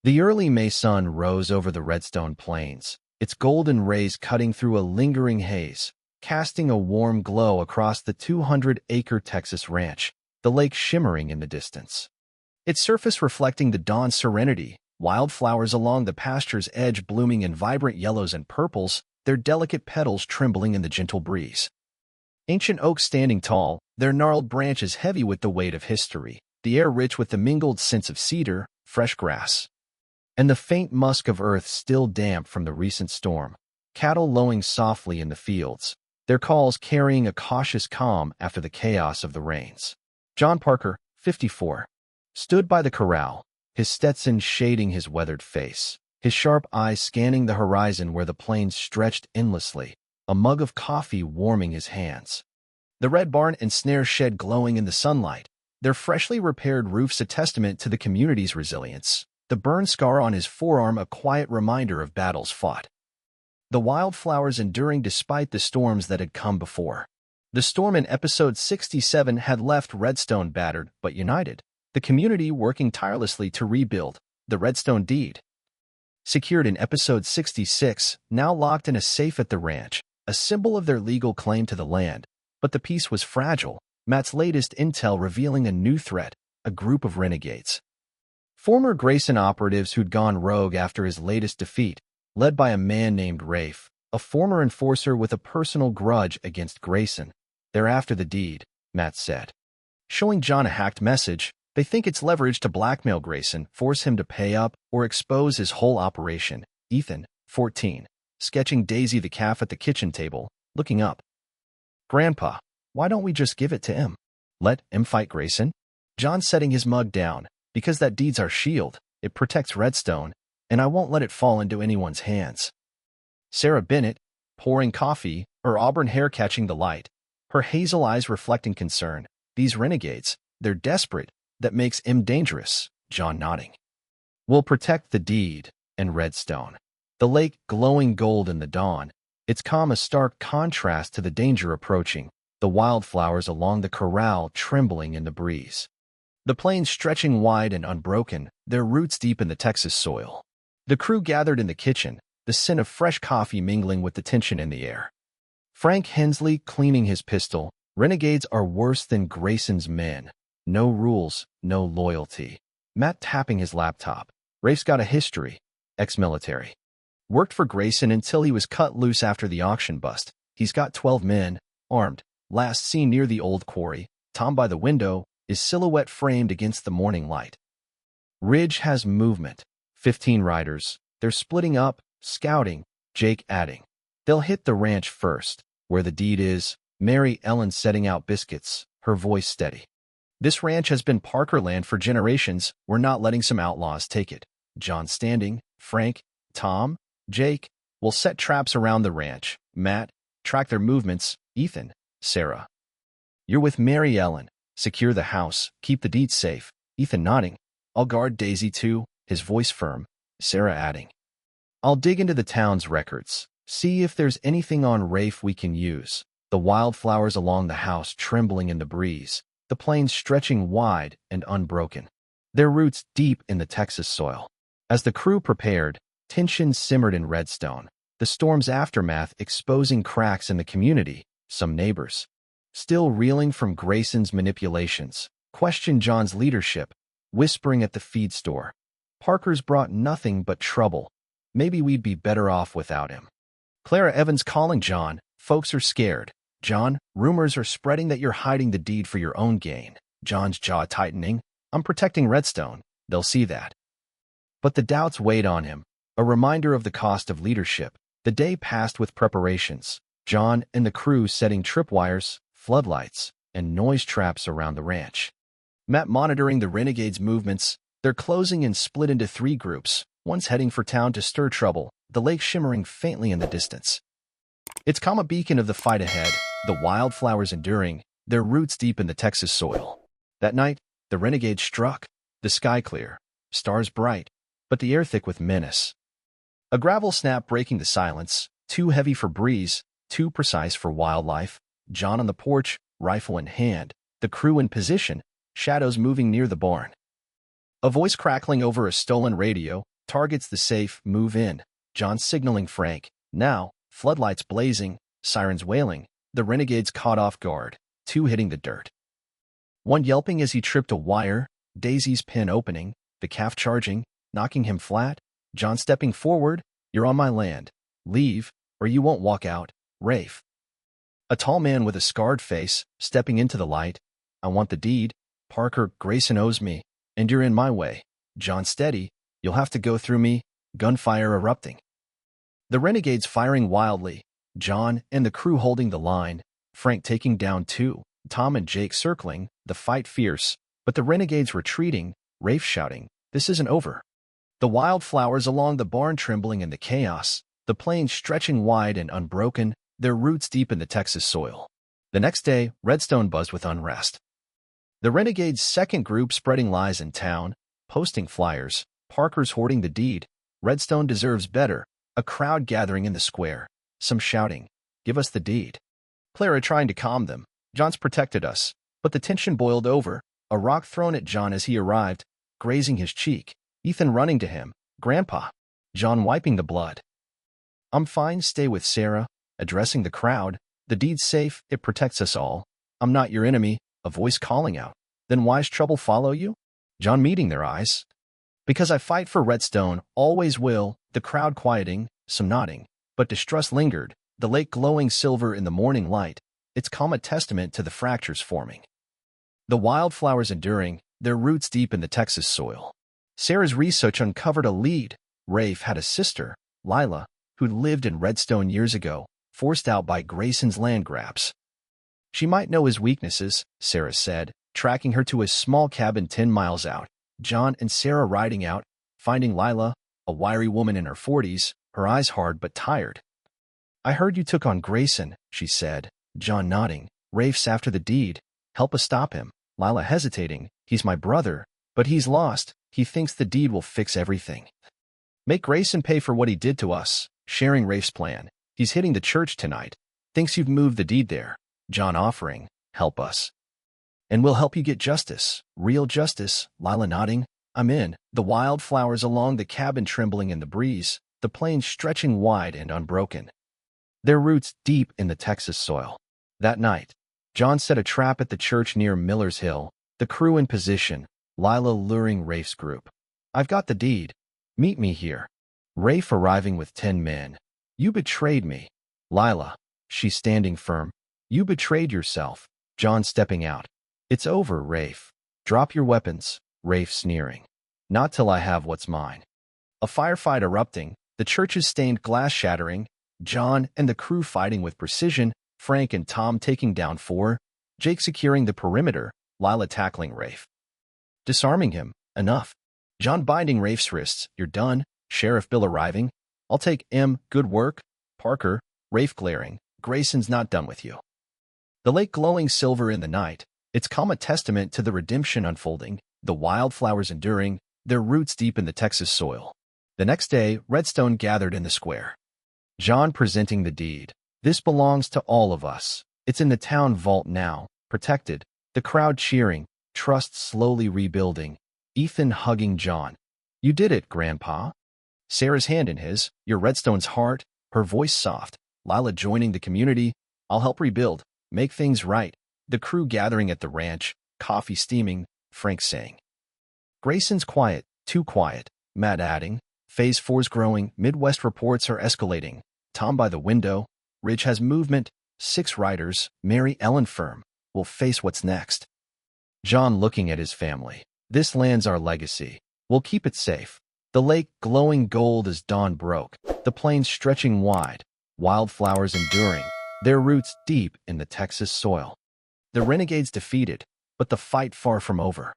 The early May sun rose over the Redstone plains, its golden rays cutting through a lingering haze, casting a warm glow across the 200-acre Texas ranch, the lake shimmering in the distance. Its surface reflecting the dawn's serenity, wildflowers along the pasture's edge blooming in vibrant yellows and purples, their delicate petals trembling in the gentle breeze. Ancient oaks standing tall, their gnarled branches heavy with the weight of history, the air rich with the mingled scents of cedar, fresh grass, and the faint musk of earth still damp from the recent storm. Cattle lowing softly in the fields, their calls carrying a cautious calm after the chaos of the rains. John Parker, 54, stood by the corral, his Stetson shading his weathered face, his sharp eyes scanning the horizon where the plains stretched endlessly, a mug of coffee warming his hands. The red barn and snare shed glowing in the sunlight, their freshly repaired roofs a testament to the community's resilience, the burn scar on his forearm a quiet reminder of battles fought. The wildflowers enduring despite the storms that had come before. The storm in episode 67 had left Redstone battered but united, the community working tirelessly to rebuild. The Redstone deed, secured in episode 66, now locked in a safe at the ranch, a symbol of their legal claim to the land. But the peace was fragile, Matt's latest intel revealing a new threat, a group of renegades. Former Grayson operatives who'd gone rogue after his latest defeat, led by a man named Rafe, a former enforcer with a personal grudge against Grayson. They're after the deed, Matt said. Showing John a hacked message, they think it's leverage to blackmail Grayson, force him to pay up, or expose his whole operation. Ethan, 14, sketching Daisy the calf at the kitchen table, looking up. Grandpa, why don't we just give it to him? Let him fight Grayson? John setting his mug down, because that deed's our shield, it protects Redstone, and I won't let it fall into anyone's hands. Sarah Bennett, pouring coffee, her auburn hair catching the light, her hazel eyes reflecting concern. These renegades, they're desperate, that makes him dangerous. John nodding. We'll protect the deed, and Redstone. The lake glowing gold in the dawn, its calm a stark contrast to the danger approaching, the wildflowers along the corral trembling in the breeze. The plains stretching wide and unbroken, their roots deep in the Texas soil. The crew gathered in the kitchen, the scent of fresh coffee mingling with the tension in the air. Frank Hensley cleaning his pistol. Renegades are worse than Grayson's men. No rules, no loyalty. Matt tapping his laptop. Rafe's got a history. Ex-military. Worked for Grayson until he was cut loose after the auction bust. He's got 12 men, armed. Last seen near the old quarry. Tom by the window, his silhouette framed against the morning light. Ridge has movement. 15 riders. They're splitting up, scouting. Jake adding. They'll hit the ranch first, where the deed is. Mary Ellen setting out biscuits, her voice steady. This ranch has been Parker land for generations. We're not letting some outlaws take it. John standing. Frank, Tom, Jake will set traps around the ranch. Matt, track their movements. Ethan, Sarah. You're with Mary Ellen. Secure the house. Keep the deeds safe. Ethan nodding. I'll guard Daisy too, his voice firm. Sarah adding. I'll dig into the town's records. See if there's anything on Rafe we can use. The wildflowers along the house trembling in the breeze. The plains stretching wide and unbroken. Their roots deep in the Texas soil. As the crew prepared, tension simmered in Redstone. The storm's aftermath exposing cracks in the community. Some neighbors, still reeling from Grayson's manipulations, questioned John's leadership, whispering at the feed store. Parker's brought nothing but trouble. Maybe we'd be better off without him. Clara Evans calling John. Folks are scared. John, rumors are spreading that you're hiding the deed for your own gain. John's jaw tightening. I'm protecting Redstone. They'll see that. But the doubts weighed on him, a reminder of the cost of leadership. The day passed with preparations. John and the crew setting tripwires, floodlights, and noise traps around the ranch. Matt monitoring the Renegades' movements. They're closing and split into 3 groups. One's heading for town to stir trouble, the lake shimmering faintly in the distance. It's come a beacon of the fight ahead, the wildflowers enduring, their roots deep in the Texas soil. That night, the Renegades struck, the sky clear, stars bright, but the air thick with menace. A gravel snap breaking the silence, too heavy for breeze, too precise for wildlife. John on the porch, rifle in hand, the crew in position, shadows moving near the barn. A voice crackling over a stolen radio. Targets the safe, move in. John signaling Frank. Now, floodlights blazing, sirens wailing. The Renegades caught off guard, 2 hitting the dirt. 1 yelping as he tripped a wire, Daisy's pin opening, the calf charging, knocking him flat. John stepping forward. You're on my land. Leave, or you won't walk out. Rafe. A tall man with a scarred face, stepping into the light. I want the deed. Parker, Grayson owes me, and you're in my way. John steady. You'll have to go through me. Gunfire erupting. The Renegades firing wildly. John and the crew holding the line. Frank taking down 2. Tom and Jake circling, the fight fierce, but the Renegades retreating. Rafe shouting, this isn't over. The wildflowers along the barn trembling in the chaos, the plains stretching wide and unbroken, their roots deep in the Texas soil. The next day, Redstone buzzed with unrest. The Renegades' second group spreading lies in town, posting flyers, Parker's hoarding the deed, Redstone deserves better, a crowd gathering in the square, some shouting, give us the deed. Clara trying to calm them, John's protected us, but the tension boiled over, a rock thrown at John as he arrived, grazing his cheek, Ethan running to him, Grandpa. John wiping the blood. I'm fine, stay with Sarah, addressing the crowd, the deed's safe, it protects us all. I'm not your enemy, a voice calling out. Then why's trouble follow you? John meeting their eyes. Because I fight for Redstone, always will, the crowd quieting, some nodding, but distrust lingered, the lake glowing silver in the morning light, its calm a testament to the fractures forming. The wildflowers enduring, their roots deep in the Texas soil. Sarah's research uncovered a lead. Rafe had a sister, Lila, who'd lived in Redstone years ago, forced out by Grayson's land grabs. She might know his weaknesses, Sarah said, tracking her to his small cabin 10 miles out. John and Sarah riding out, finding Lila, a wiry woman in her 40s, her eyes hard but tired. I heard you took on Grayson, she said. John nodding. Rafe's after the deed. Help us stop him. Lila hesitating. He's my brother, but he's lost. He thinks the deed will fix everything. Make Grayson pay for what he did to us. Sharing Rafe's plan. He's hitting the church tonight. Thinks you've moved the deed there. John offering. Help us. And we'll help you get justice. Real justice. Lila nodding. I'm in. The wildflowers along the cabin trembling in the breeze. The plains stretching wide and unbroken. Their roots deep in the Texas soil. That night, John set a trap at the church near Miller's Hill, the crew in position, Lila luring Rafe's group. I've got the deed. Meet me here. Rafe arriving with 10 men. You betrayed me. Lila, she's standing firm. You betrayed yourself. John stepping out. It's over, Rafe. Drop your weapons. Rafe sneering. Not till I have what's mine. A firefight erupting, the church's stained glass shattering, John and the crew fighting with precision, Frank and Tom taking down 4, Jake securing the perimeter, Lila tackling Rafe. Disarming him, enough. John binding Rafe's wrists, you're done, Sheriff Bill arriving. I'll take good work. Parker, Rafe glaring, Grayson's not done with you. The lake glowing silver in the night, its calm a testament to the redemption unfolding, the wildflowers enduring, their roots deep in the Texas soil. The next day, Redstone gathered in the square. John presenting the deed. This belongs to all of us. It's in the town vault now, protected. The crowd cheering, trust slowly rebuilding. Ethan hugging John. You did it, Grandpa. Sarah's hand in his, you're Redstone's heart, her voice soft. Lila joining the community. I'll help rebuild, make things right. The crew gathering at the ranch, coffee steaming, Frank saying. Grayson's quiet, too quiet. Matt adding. Phase 4's growing, Midwest reports are escalating. Tom by the window. Ridge has movement. 6 riders, Mary Ellen firm. Will face what's next. John looking at his family. This land's our legacy. We'll keep it safe. The lake glowing gold as dawn broke. The plains stretching wide. Wildflowers enduring. Their roots deep in the Texas soil. The Renegades defeated, but the fight far from over.